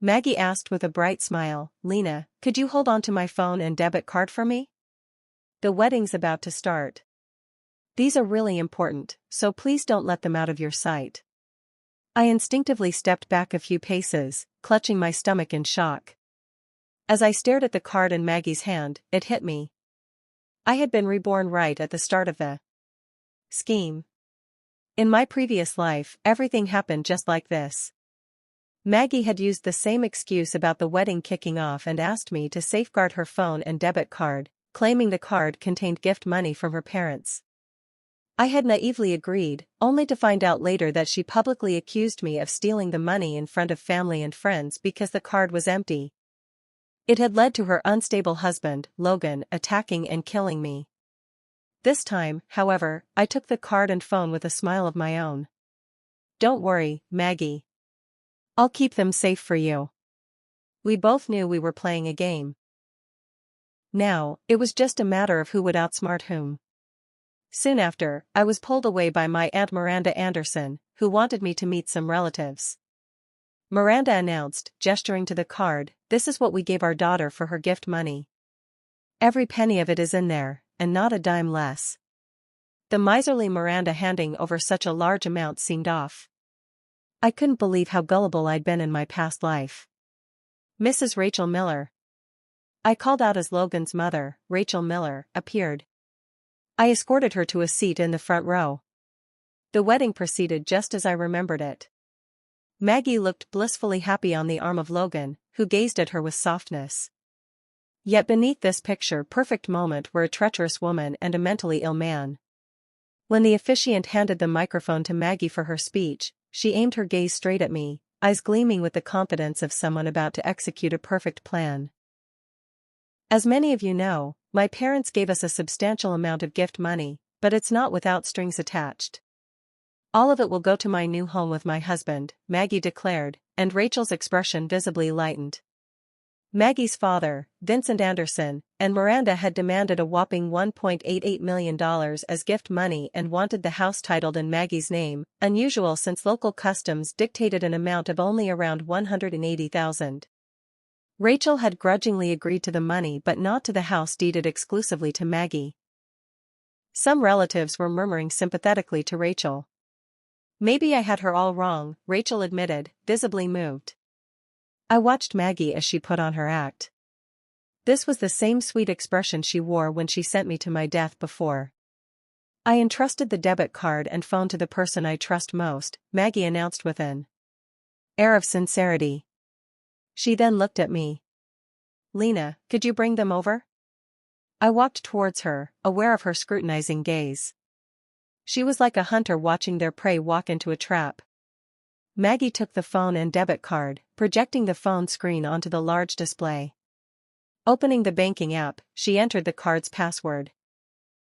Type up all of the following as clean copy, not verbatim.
Maggie asked with a bright smile. Lena, could you hold on to my phone and debit card for me? The wedding's about to start. These are really important, so please don't let them out of your sight. I instinctively stepped back a few paces, clutching my stomach in shock. As I stared at the card in Maggie's hand, it hit me. I had been reborn right at the start of the scheme. In my previous life, everything happened just like this. Maggie had used the same excuse about the wedding kicking off and asked me to safeguard her phone and debit card, claiming the card contained gift money from her parents. I had naively agreed, only to find out later that she publicly accused me of stealing the money in front of family and friends because the card was empty. It had led to her unstable husband, Logan, attacking and killing me. This time, however, I took the card and phone with a smile of my own. Don't worry, Maggie. I'll keep them safe for you. We both knew we were playing a game. Now, it was just a matter of who would outsmart whom. Soon after, I was pulled away by my Aunt Miranda Anderson, who wanted me to meet some relatives. Miranda announced, gesturing to the card, "This is what we gave our daughter for her gift money. Every penny of it is in there, and not a dime less." The miserly Miranda handing over such a large amount seemed off. I couldn't believe how gullible I'd been in my past life. Mrs. Rachel Miller. I called out as Logan's mother, Rachel Miller, appeared. I escorted her to a seat in the front row. The wedding proceeded just as I remembered it. Maggie looked blissfully happy on the arm of Logan, who gazed at her with softness. Yet beneath this picture-perfect moment were a treacherous woman and a mentally ill man. When the officiant handed the microphone to Maggie for her speech, she aimed her gaze straight at me, eyes gleaming with the confidence of someone about to execute a perfect plan. As many of you know, my parents gave us a substantial amount of gift money, but it's not without strings attached. All of it will go to my new home with my husband, Maggie declared, and Rachel's expression visibly lightened. Maggie's father, Vincent Anderson, and Miranda had demanded a whopping $1.88 million as gift money and wanted the house titled in Maggie's name, unusual since local customs dictated an amount of only around $180,000. Rachel had grudgingly agreed to the money but not to the house deeded exclusively to Maggie. Some relatives were murmuring sympathetically to Rachel. Maybe I had her all wrong, Rachel admitted, visibly moved. I watched Maggie as she put on her act. This was the same sweet expression she wore when she sent me to my death before. I entrusted the debit card and phone to the person I trust most, Maggie announced with an air of sincerity. She then looked at me. Lena, could you bring them over? I walked towards her, aware of her scrutinizing gaze. She was like a hunter watching their prey walk into a trap. Maggie took the phone and debit card, projecting the phone screen onto the large display. Opening the banking app, she entered the card's password.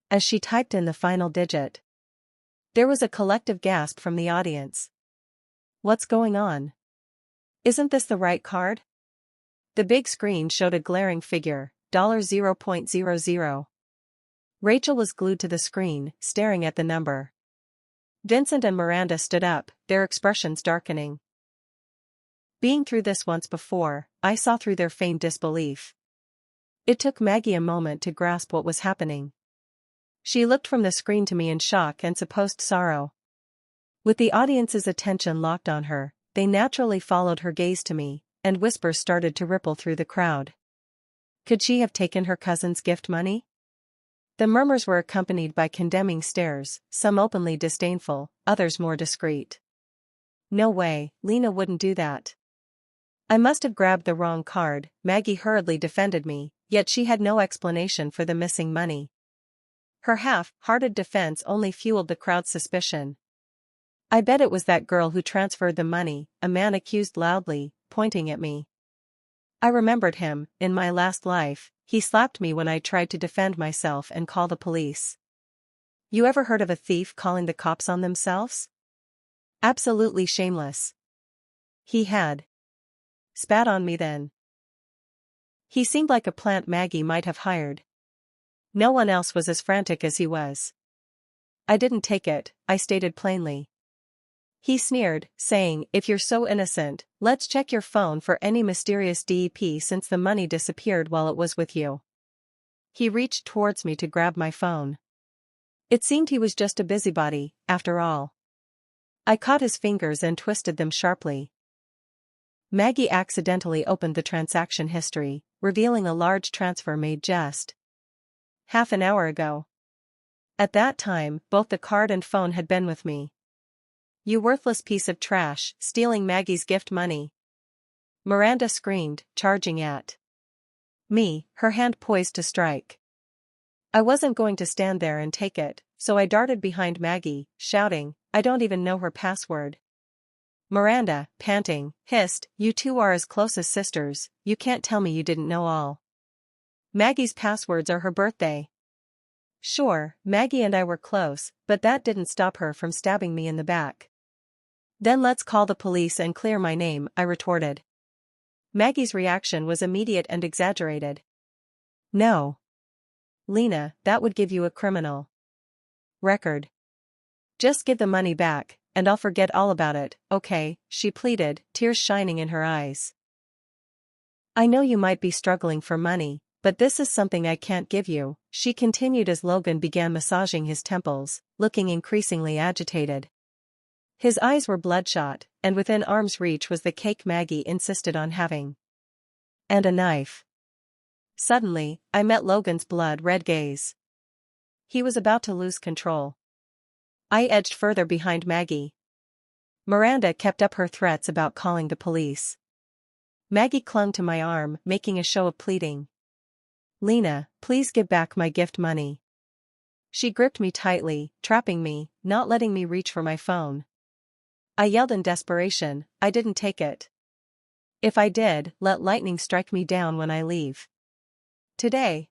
As she typed in the final digit, there was a collective gasp from the audience. What's going on? Isn't this the right card? The big screen showed a glaring figure, $0.00. Rachel was glued to the screen, staring at the number. Vincent and Miranda stood up, their expressions darkening. Being through this once before, I saw through their feigned disbelief. It took Maggie a moment to grasp what was happening. She looked from the screen to me in shock and supposed sorrow. With the audience's attention locked on her, they naturally followed her gaze to me, and whispers started to ripple through the crowd. Could she have taken her cousin's gift money? The murmurs were accompanied by condemning stares, some openly disdainful, others more discreet. No way, Lena wouldn't do that. I must have grabbed the wrong card, Maggie hurriedly defended me, yet she had no explanation for the missing money. Her half-hearted defense only fueled the crowd's suspicion. I bet it was that girl who transferred the money, a man accused loudly, pointing at me. I remembered him, in my last life, he slapped me when I tried to defend myself and call the police. You ever heard of a thief calling the cops on themselves? Absolutely shameless. He had spat on me then. He seemed like a plant Maggie might have hired. No one else was as frantic as he was. I didn't take it, I stated plainly. He sneered, saying, "If you're so innocent, let's check your phone for any mysterious DEP since the money disappeared while it was with you." He reached towards me to grab my phone. It seemed he was just a busybody, after all. I caught his fingers and twisted them sharply. Maggie accidentally opened the transaction history, revealing a large transfer made just half an hour ago. At that time, both the card and phone had been with me. "You worthless piece of trash, stealing Maggie's gift money!" Miranda screamed, charging at me, her hand poised to strike. I wasn't going to stand there and take it, so I darted behind Maggie, shouting, "I don't even know her password." Miranda, panting, hissed, "You two are as close as sisters, you can't tell me you didn't know all." Maggie's passwords are her birthday. Sure, Maggie and I were close, but that didn't stop her from stabbing me in the back. "Then let's call the police and clear my name," I retorted. Maggie's reaction was immediate and exaggerated. "No. Lena, that would give you a criminal record. Just give the money back, and I'll forget all about it, okay?" she pleaded, tears shining in her eyes. "I know you might be struggling for money, but this is something I can't give you," she continued as Logan began massaging his temples, looking increasingly agitated. His eyes were bloodshot, and within arm's reach was the cake Maggie insisted on having. And a knife. Suddenly, I met Logan's blood-red gaze. He was about to lose control. I edged further behind Maggie. Miranda kept up her threats about calling the police. Maggie clung to my arm, making a show of pleading. "Lena, please give back my gift money." She gripped me tightly, trapping me, not letting me reach for my phone. I yelled in desperation, "I didn't take it. If I did, let lightning strike me down when I leave today."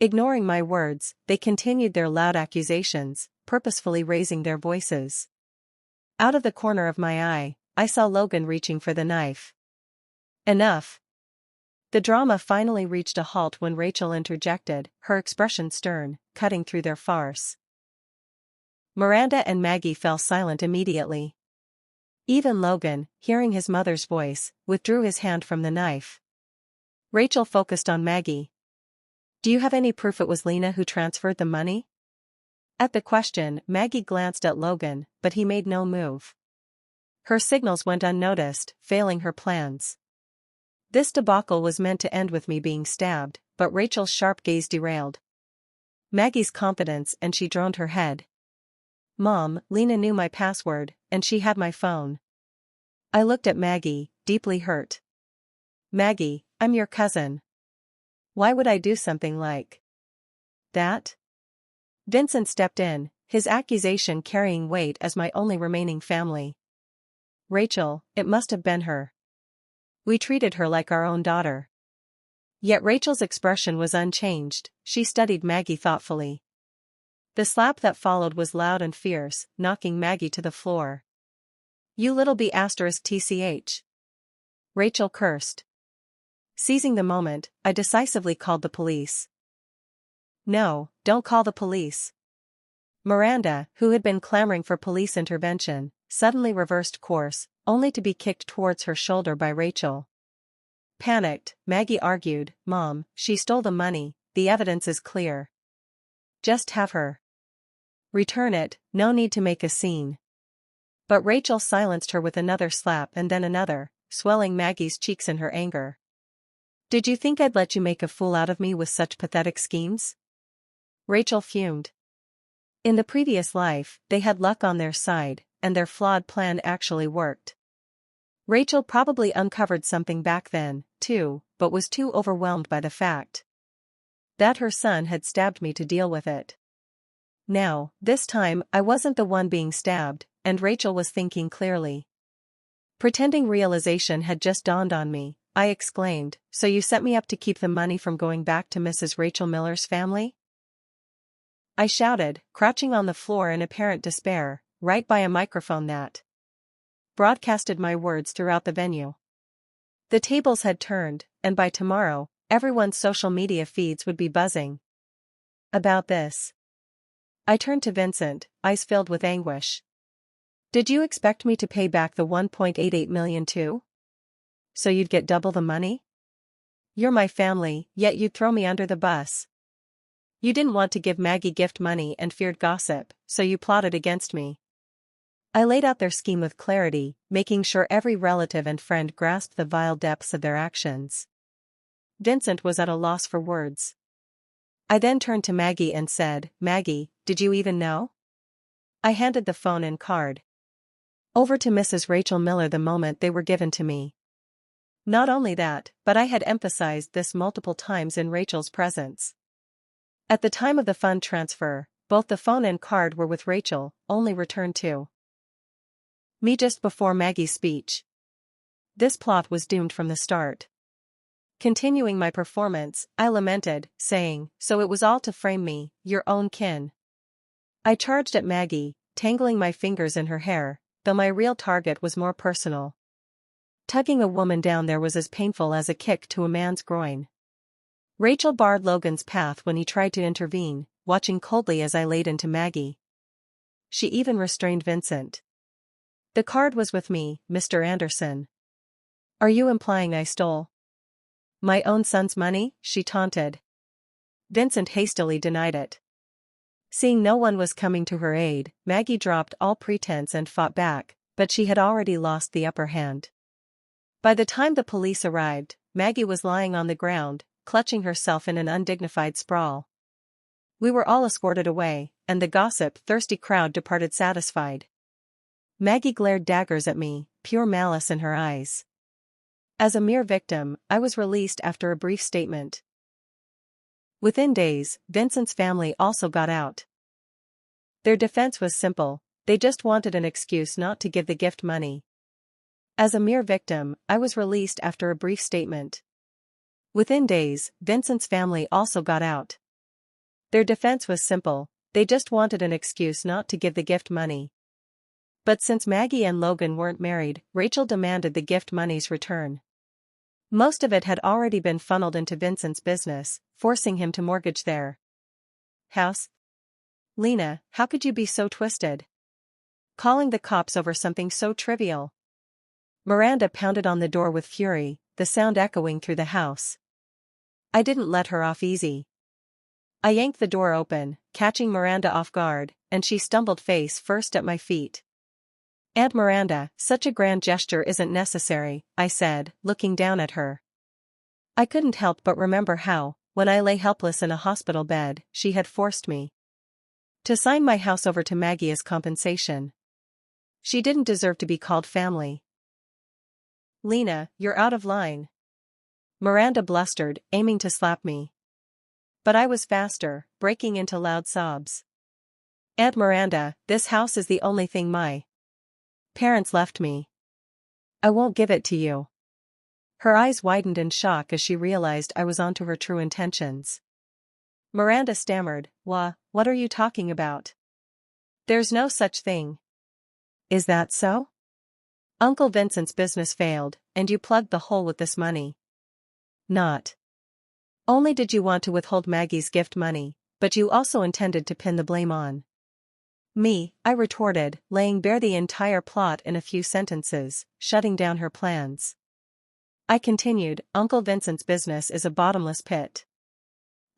Ignoring my words, they continued their loud accusations, purposefully raising their voices. Out of the corner of my eye, I saw Logan reaching for the knife. Enough. The drama finally reached a halt when Rachel interjected, her expression stern, cutting through their farce. Miranda and Maggie fell silent immediately. Even Logan, hearing his mother's voice, withdrew his hand from the knife. Rachel focused on Maggie. "Do you have any proof it was Lena who transferred the money?" At the question, Maggie glanced at Logan, but he made no move. Her signals went unnoticed, failing her plans. This debacle was meant to end with me being stabbed, but Rachel's sharp gaze derailed Maggie's confidence and she droned her head. "Mom, Lena knew my password, and she had my phone." I looked at Maggie, deeply hurt. "Maggie, I'm your cousin. Why would I do something like that?" Vincent stepped in, his accusation carrying weight as my only remaining family. "Rachel, it must have been her. We treated her like our own daughter." Yet Rachel's expression was unchanged, she studied Maggie thoughtfully. The slap that followed was loud and fierce, knocking Maggie to the floor. "You little b***tch. Rachel cursed. Seizing the moment, I decisively called the police. "No, don't call the police." Miranda, who had been clamoring for police intervention, suddenly reversed course, only to be kicked towards her shoulder by Rachel. Panicked, Maggie argued, "Mom, she stole the money, the evidence is clear. Just have her return it, no need to make a scene." But Rachel silenced her with another slap and then another, swelling Maggie's cheeks in her anger. "Did you think I'd let you make a fool out of me with such pathetic schemes?" Rachel fumed. In the previous life, they had luck on their side, and their flawed plan actually worked. Rachel probably uncovered something back then, too, but was too overwhelmed by the fact that her son had stabbed me to deal with it. Now, this time, I wasn't the one being stabbed, and Rachel was thinking clearly. Pretending realization had just dawned on me, I exclaimed, "So you set me up to keep the money from going back to Mrs. Rachel Miller's family?" I shouted, crouching on the floor in apparent despair, right by a microphone that broadcasted my words throughout the venue. The tables had turned, and by tomorrow, everyone's social media feeds would be buzzing about this. I turned to Vincent, eyes filled with anguish. Did you expect me to pay back the 1.88 million too? So you'd get double the money? You're my family, yet you'd throw me under the bus. You didn't want to give Maggie gift money and feared gossip, so you plotted against me. I laid out their scheme with clarity, making sure every relative and friend grasped the vile depths of their actions. Vincent was at a loss for words. I then turned to Maggie and said, "Maggie, did you even know?" I handed the phone and card over to Mrs. Rachel Miller the moment they were given to me. Not only that, but I had emphasized this multiple times in Rachel's presence. At the time of the fund transfer, both the phone and card were with Rachel, only returned to me just before Maggie's speech. This plot was doomed from the start. Continuing my performance, I lamented, saying, "So it was all to frame me, your own kin." I charged at Maggie, tangling my fingers in her hair, though my real target was more personal. Tugging a woman down there was as painful as a kick to a man's groin. Rachel barred Logan's path when he tried to intervene, watching coldly as I laid into Maggie. She even restrained Vincent. "The card was with me, Mr. Anderson." "Are you implying I stole my own son's money?" she taunted. Vincent hastily denied it. Seeing no one was coming to her aid, Maggie dropped all pretense and fought back, but she had already lost the upper hand. By the time the police arrived, Maggie was lying on the ground, clutching herself in an undignified sprawl. We were all escorted away, and the gossip-thirsty crowd departed satisfied. Maggie glared daggers at me, pure malice in her eyes. As a mere victim, I was released after a brief statement. Within days, Vincent's family also got out. Their defense was simple: they just wanted an excuse not to give the gift money. As a mere victim, I was released after a brief statement. Within days, Vincent's family also got out. Their defense was simple: they just wanted an excuse not to give the gift money. But since Maggie and Logan weren't married, Rachel demanded the gift money's return. Most of it had already been funneled into Vincent's business, forcing him to mortgage their house. "Lena, how could you be so twisted? Calling the cops over something so trivial?" Miranda pounded on the door with fury, the sound echoing through the house. I didn't let her off easy. I yanked the door open, catching Miranda off guard, and she stumbled face first at my feet. "Aunt Miranda, such a grand gesture isn't necessary," I said, looking down at her. I couldn't help but remember how, when I lay helpless in a hospital bed, she had forced me to sign my house over to Maggie as compensation. She didn't deserve to be called family. "Lena, you're out of line," Miranda blustered, aiming to slap me. But I was faster, breaking into loud sobs. "Aunt Miranda, this house is the only thing my parents left me. I won't give it to you." Her eyes widened in shock as she realized I was onto her true intentions. Miranda stammered, What are you talking about? There's no such thing." "Is that so? Uncle Vincent's business failed, and you plugged the hole with this money. Not only did you want to withhold Maggie's gift money, but you also intended to pin the blame on me," I retorted, laying bare the entire plot in a few sentences, shutting down her plans. I continued, "Uncle Vincent's business is a bottomless pit.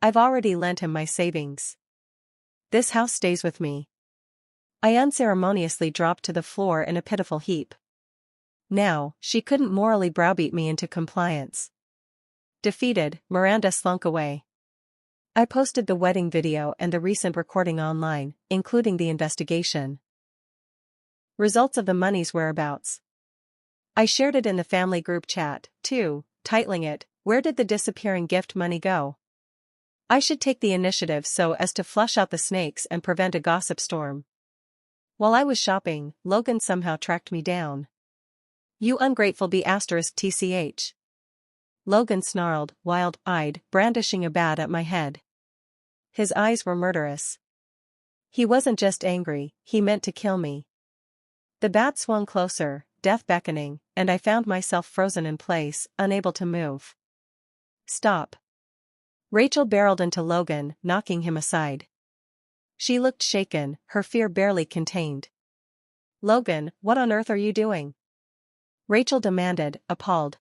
I've already lent him my savings. This house stays with me." I unceremoniously dropped to the floor in a pitiful heap. Now, she couldn't morally browbeat me into compliance. Defeated, Miranda slunk away. I posted the wedding video and the recent recording online, including the investigation results of the money's whereabouts. I shared it in the family group chat, too, titling it, "Where did the disappearing gift money go?" I should take the initiative so as to flush out the snakes and prevent a gossip storm. While I was shopping, Logan somehow tracked me down. "You ungrateful B***tch. Logan snarled, wild-eyed, brandishing a bat at my head. His eyes were murderous. He wasn't just angry, he meant to kill me. The bat swung closer, death beckoning, and I found myself frozen in place, unable to move. "Stop." Rachel barreled into Logan, knocking him aside. She looked shaken, her fear barely contained. Logan, what on earth are you doing? Rachel demanded, appalled.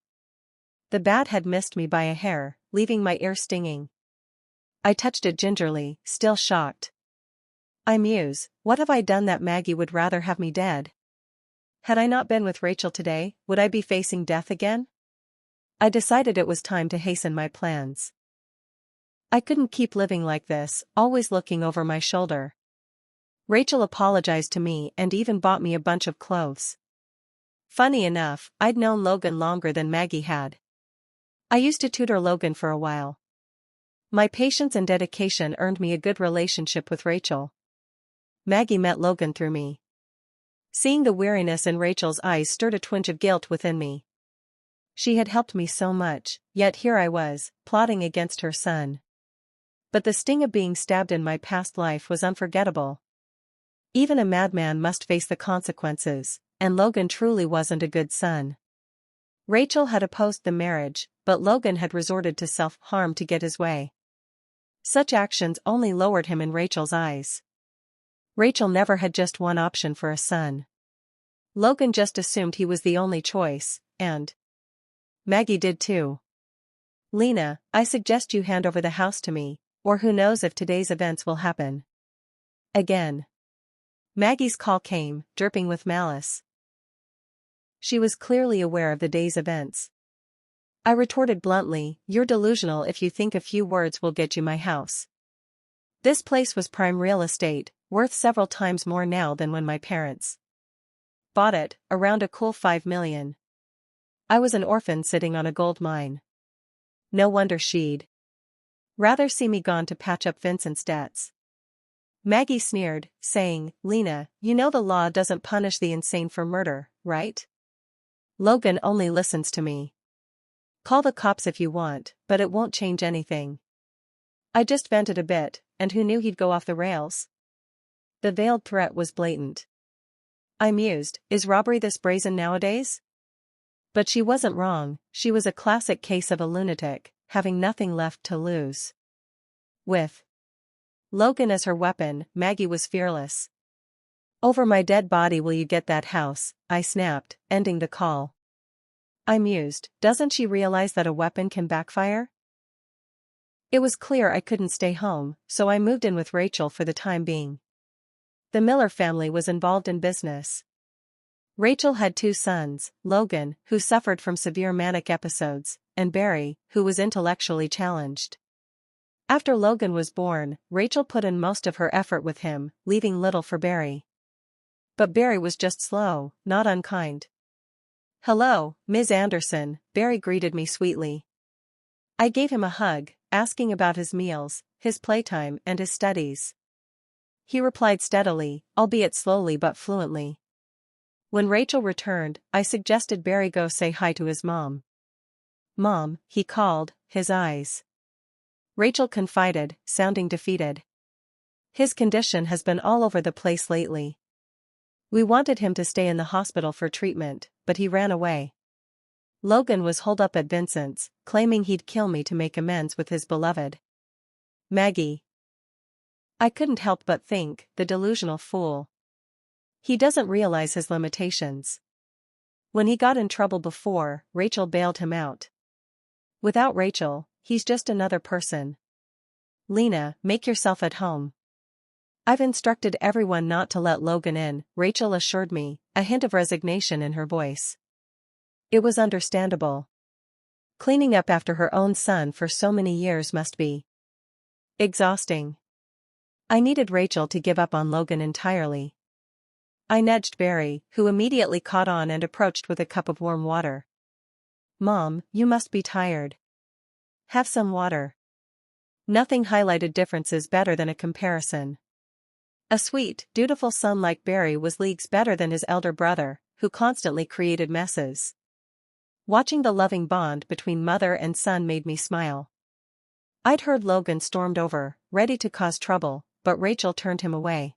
The bat had missed me by a hair, leaving my ear stinging. I touched it gingerly, still shocked. I muse, what have I done that Maggie would rather have me dead? Had I not been with Rachel today, would I be facing death again? I decided it was time to hasten my plans. I couldn't keep living like this, always looking over my shoulder. Rachel apologized to me and even bought me a bunch of clothes. Funny enough, I'd known Logan longer than Maggie had. I used to tutor Logan for a while. My patience and dedication earned me a good relationship with Rachel. Maggie met Logan through me. Seeing the weariness in Rachel's eyes stirred a twinge of guilt within me. She had helped me so much, yet here I was, plotting against her son. But the sting of being stabbed in my past life was unforgettable. Even a madman must face the consequences, and Logan truly wasn't a good son. Rachel had opposed the marriage, but Logan had resorted to self-harm to get his way. Such actions only lowered him in Rachel's eyes. Rachel never had just one option for a son. Logan just assumed he was the only choice, and Maggie did too. Lena, I suggest you hand over the house to me, or who knows if today's events will happen again. Maggie's call came, dripping with malice. She was clearly aware of the day's events. I retorted bluntly, you're delusional if you think a few words will get you my house. This place was prime real estate, worth several times more now than when my parents bought it, around a cool $5 million. I was an orphan sitting on a gold mine. No wonder she'd rather see me gone to patch up Vincent's debts. Maggie sneered, saying, Lena, you know the law doesn't punish the insane for murder, right? Logan only listens to me. Call the cops if you want, but it won't change anything. I just vented a bit, and who knew he'd go off the rails? The veiled threat was blatant. I mused, is robbery this brazen nowadays? But she wasn't wrong, she was a classic case of a lunatic, having nothing left to lose. With Logan as her weapon, Maggie was fearless. Over my dead body will you get that house, I snapped, ending the call. I mused, doesn't she realize that a weapon can backfire? It was clear I couldn't stay home, so I moved in with Rachel for the time being. The Miller family was involved in business. Rachel had 2 sons, Logan, who suffered from severe manic episodes, and Barry, who was intellectually challenged. After Logan was born, Rachel put in most of her effort with him, leaving little for Barry. But Barry was just slow, not unkind. Hello, Ms. Anderson, Barry greeted me sweetly. I gave him a hug, asking about his meals, his playtime and his studies. He replied steadily, albeit slowly but fluently. When Rachel returned, I suggested Barry go say hi to his mom. Mom, he called, his eyes. Rachel confided, sounding defeated. His condition has been all over the place lately. We wanted him to stay in the hospital for treatment, but he ran away. Logan was holed up at Vincent's, claiming he'd kill me to make amends with his beloved Maggie. I couldn't help but think, the delusional fool. He doesn't realize his limitations. When he got in trouble before, Rachel bailed him out. Without Rachel, he's just another person. Lena, make yourself at home. I've instructed everyone not to let Logan in, Rachel assured me, a hint of resignation in her voice. It was understandable. Cleaning up after her own son for so many years must be exhausting. I needed Rachel to give up on Logan entirely. I nudged Barry, who immediately caught on and approached with a cup of warm water. Mom, you must be tired. Have some water. Nothing highlighted differences better than a comparison. A sweet, dutiful son like Barry was leagues better than his elder brother, who constantly created messes. Watching the loving bond between mother and son made me smile. I'd heard Logan stormed over, ready to cause trouble, but Rachel turned him away.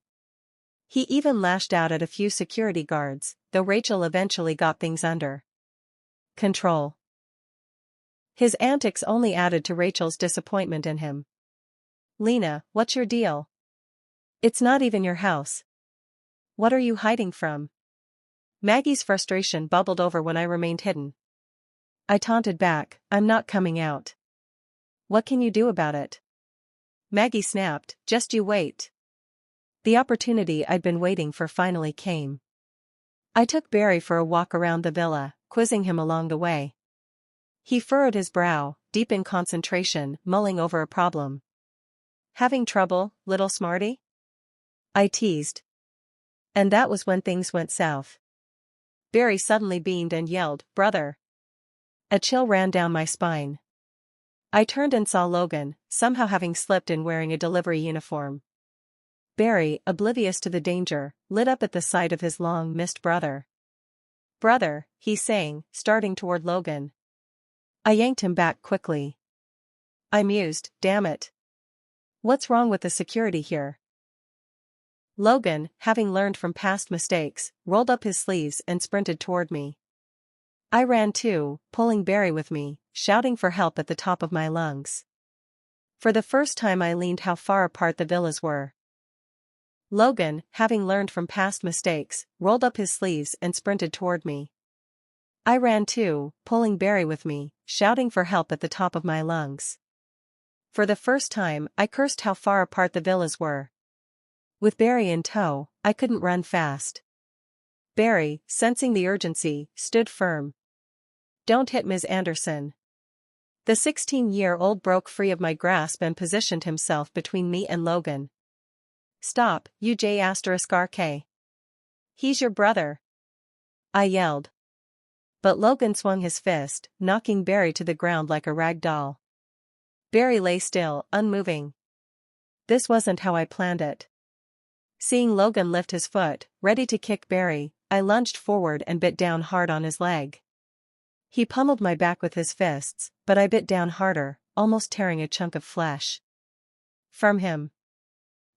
He even lashed out at a few security guards, though Rachel eventually got things under control. His antics only added to Rachel's disappointment in him. Lena, what's your deal? It's not even your house. What are you hiding from? Maggie's frustration bubbled over when I remained hidden. I taunted back, I'm not coming out. What can you do about it? Maggie snapped, just you wait. The opportunity I'd been waiting for finally came. I took Barry for a walk around the villa, quizzing him along the way. He furrowed his brow, deep in concentration, mulling over a problem. Having trouble, little smarty? I teased. And that was when things went south. Barry suddenly beamed and yelled, "Brother!" A chill ran down my spine. I turned and saw Logan, somehow having slipped in wearing a delivery uniform. Barry, oblivious to the danger, lit up at the sight of his long-missed brother. "Brother," he sang, starting toward Logan. I yanked him back quickly. I mused, damn it. What's wrong with the security here? Logan, having learned from past mistakes, rolled up his sleeves and sprinted toward me. I ran too, pulling Barry with me, shouting for help at the top of my lungs. For the first time I leaned how far apart the villas were. Logan, having learned from past mistakes, rolled up his sleeves and sprinted toward me. I ran too, pulling Barry with me, shouting for help at the top of my lungs. For the first time, I cursed how far apart the villas were. With Barry in tow, I couldn't run fast. Barry, sensing the urgency, stood firm. "Don't hit Ms. Anderson." The 16-year-old broke free of my grasp and positioned himself between me and Logan. "Stop, you J***RK. He's your brother," I yelled. But Logan swung his fist, knocking Barry to the ground like a rag doll. Barry lay still, unmoving. This wasn't how I planned it. Seeing Logan lift his foot, ready to kick Barry, I lunged forward and bit down hard on his leg. He pummeled my back with his fists, but I bit down harder, almost tearing a chunk of flesh from him.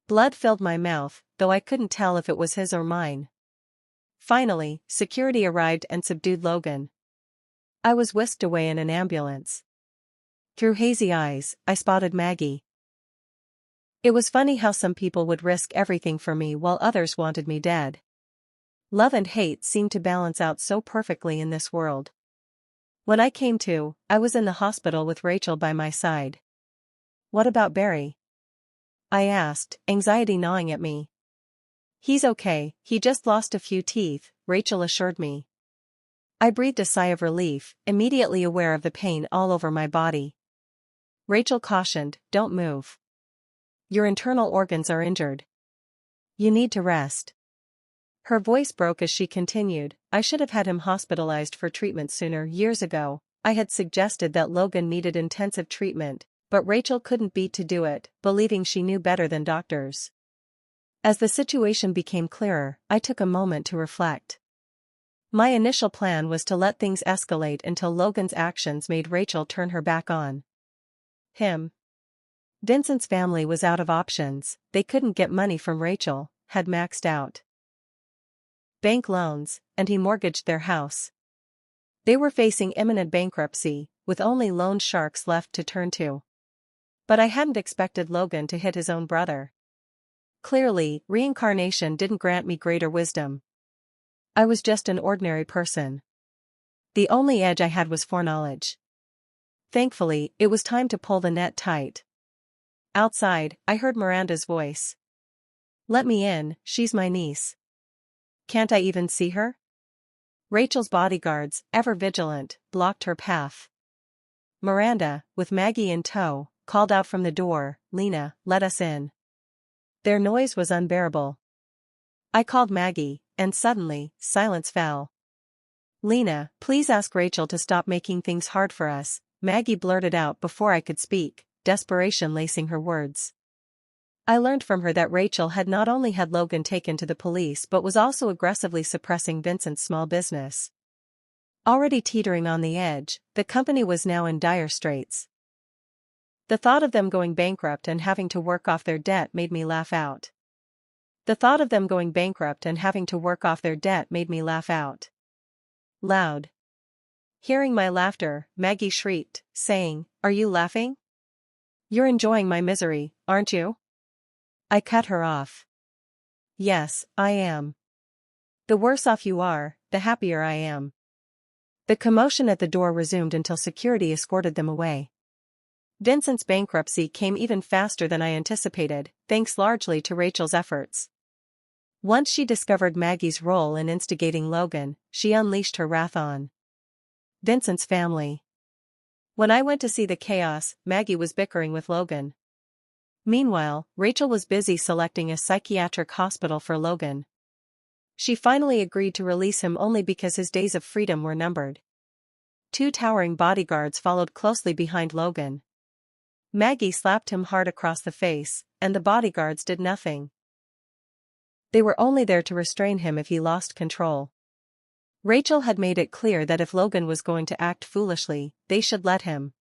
Blood filled my mouth, though I couldn't tell if it was his or mine. Finally, security arrived and subdued Logan. I was whisked away in an ambulance. Through hazy eyes, I spotted Maggie. It was funny how some people would risk everything for me while others wanted me dead. Love and hate seemed to balance out so perfectly in this world. When I came to, I was in the hospital with Rachel by my side. "What about Barry?" I asked, anxiety gnawing at me. "He's okay, he just lost a few teeth," Rachel assured me. I breathed a sigh of relief, immediately aware of the pain all over my body. Rachel cautioned, "Don't move. Your internal organs are injured. You need to rest." Her voice broke as she continued, "I should have had him hospitalized for treatment sooner. Years ago, I had suggested that Logan needed intensive treatment, but Rachel couldn't beat to do it, believing she knew better than doctors." As the situation became clearer, I took a moment to reflect. My initial plan was to let things escalate until Logan's actions made Rachel turn her back on him. Vincent's family was out of options, they couldn't get money from Rachel, had maxed out bank loans, and he mortgaged their house. They were facing imminent bankruptcy, with only loan sharks left to turn to. But I hadn't expected Logan to hit his own brother. Clearly, reincarnation didn't grant me greater wisdom. I was just an ordinary person. The only edge I had was foreknowledge. Thankfully, it was time to pull the net tight. Outside, I heard Miranda's voice. "Let me in, she's my niece." "Can't I even see her?" Rachel's bodyguards, ever vigilant, blocked her path. Miranda, with Maggie in tow, called out from the door, "Lena, let us in." Their noise was unbearable. I called Maggie, and suddenly, silence fell. "Lena, please ask Rachel to stop making things hard for us," Maggie blurted out before I could speak, desperation lacing her words. I learned from her that Rachel had not only had Logan taken to the police but was also aggressively suppressing Vincent's small business. Already teetering on the edge, the company was now in dire straits. The thought of them going bankrupt and having to work off their debt made me laugh out. Loud. Hearing my laughter, Maggie shrieked, saying, "Are you laughing? You're enjoying my misery, aren't you?" I cut her off. "Yes, I am. The worse off you are, the happier I am. The commotion at the door resumed until security escorted them away. Vincent's bankruptcy came even faster than I anticipated, thanks largely to Rachel's efforts. Once she discovered Maggie's role in instigating Logan, she unleashed her wrath on Vincent's family. When I went to see the chaos, Maggie was bickering with Logan. Meanwhile, Rachel was busy selecting a psychiatric hospital for Logan. She finally agreed to release him only because his days of freedom were numbered. 2 towering bodyguards followed closely behind Logan. Maggie slapped him hard across the face, and the bodyguards did nothing. They were only there to restrain him if he lost control. Rachel had made it clear that if Logan was going to act foolishly, they should let him.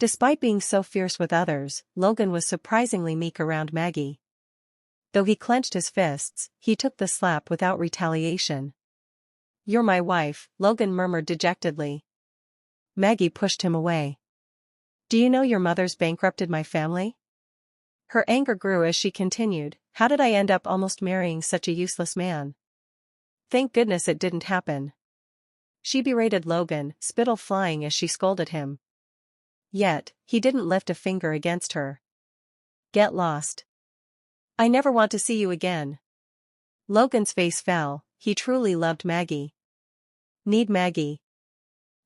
Despite being so fierce with others, Logan was surprisingly meek around Maggie. Though he clenched his fists, he took the slap without retaliation. "You're my wife," Logan murmured dejectedly. Maggie pushed him away. "Do you know your mother's bankrupted my family?" Her anger grew as she continued, "How did I end up almost marrying such a useless man? Thank goodness it didn't happen." She berated Logan, spittle flying as she scolded him. Yet, he didn't lift a finger against her. "Get lost. I never want to see you again." Logan's face fell, he truly loved Maggie. Need Maggie.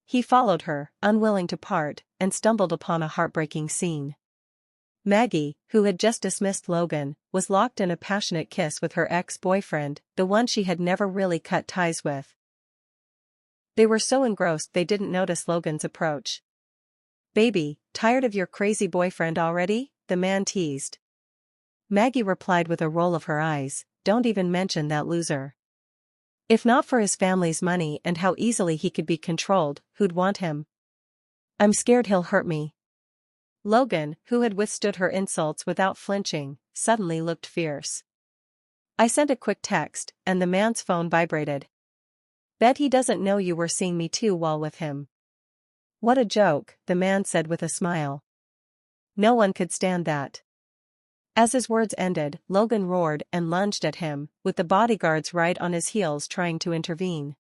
He followed her, unwilling to part, and stumbled upon a heartbreaking scene. Maggie, who had just dismissed Logan, was locked in a passionate kiss with her ex-boyfriend, the one she had never really cut ties with. They were so engrossed they didn't notice Logan's approach. "Baby, tired of your crazy boyfriend already?" the man teased. Maggie replied with a roll of her eyes, "Don't even mention that loser. If not for his family's money and how easily he could be controlled, who'd want him? I'm scared he'll hurt me." Logan, who had withstood her insults without flinching, suddenly looked fierce. I sent a quick text, and the man's phone vibrated. "Bet he doesn't know you were seeing me too while with him." "What a joke," the man said with a smile. "No one could stand that." As his words ended, Logan roared and lunged at him, with the bodyguards right on his heels trying to intervene.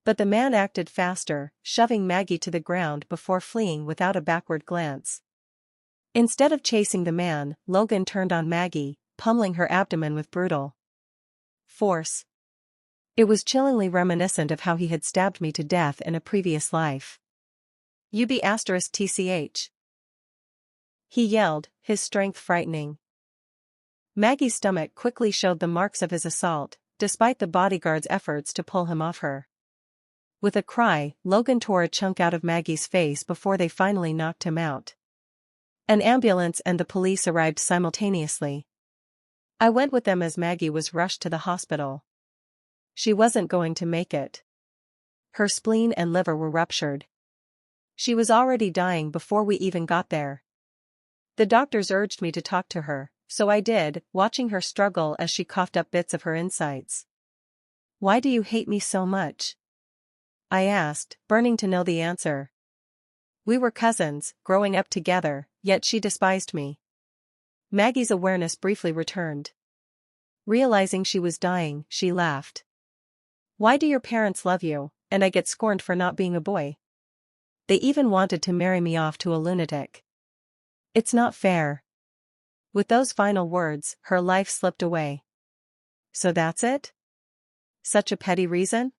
But the man acted faster, shoving Maggie to the ground before fleeing without a backward glance. Instead of chasing the man, Logan turned on Maggie, pummeling her abdomen with brutal force. It was chillingly reminiscent of how he had stabbed me to death in a previous life. "UB*TCH. He yelled, his strength frightening. Maggie's stomach quickly showed the marks of his assault, despite the bodyguard's efforts to pull him off her. With a cry, Logan tore a chunk out of Maggie's face before they finally knocked him out. An ambulance and the police arrived simultaneously. I went with them as Maggie was rushed to the hospital. She wasn't going to make it. Her spleen and liver were ruptured. She was already dying before we even got there. The doctors urged me to talk to her, so I did, watching her struggle as she coughed up bits of her insides. "Why do you hate me so much?" I asked, burning to know the answer. We were cousins, growing up together, yet she despised me. Maggie's awareness briefly returned. Realizing she was dying, she laughed. "Why do your parents love you, and I get scorned for not being a boy? They even wanted to marry me off to a lunatic. It's not fair." With those final words, her life slipped away. "So that's it? Such a petty reason?"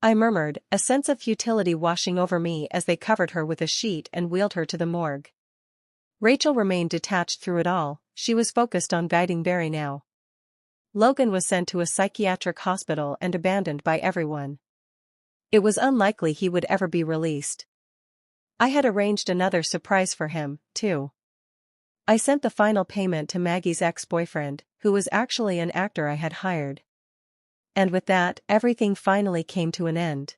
I murmured, a sense of futility washing over me as they covered her with a sheet and wheeled her to the morgue. Rachel remained detached through it all, she was focused on guiding Barry now. Logan was sent to a psychiatric hospital and abandoned by everyone. It was unlikely he would ever be released. I had arranged another surprise for him, too. I sent the final payment to Maggie's ex-boyfriend, who was actually an actor I had hired. And with that, everything finally came to an end.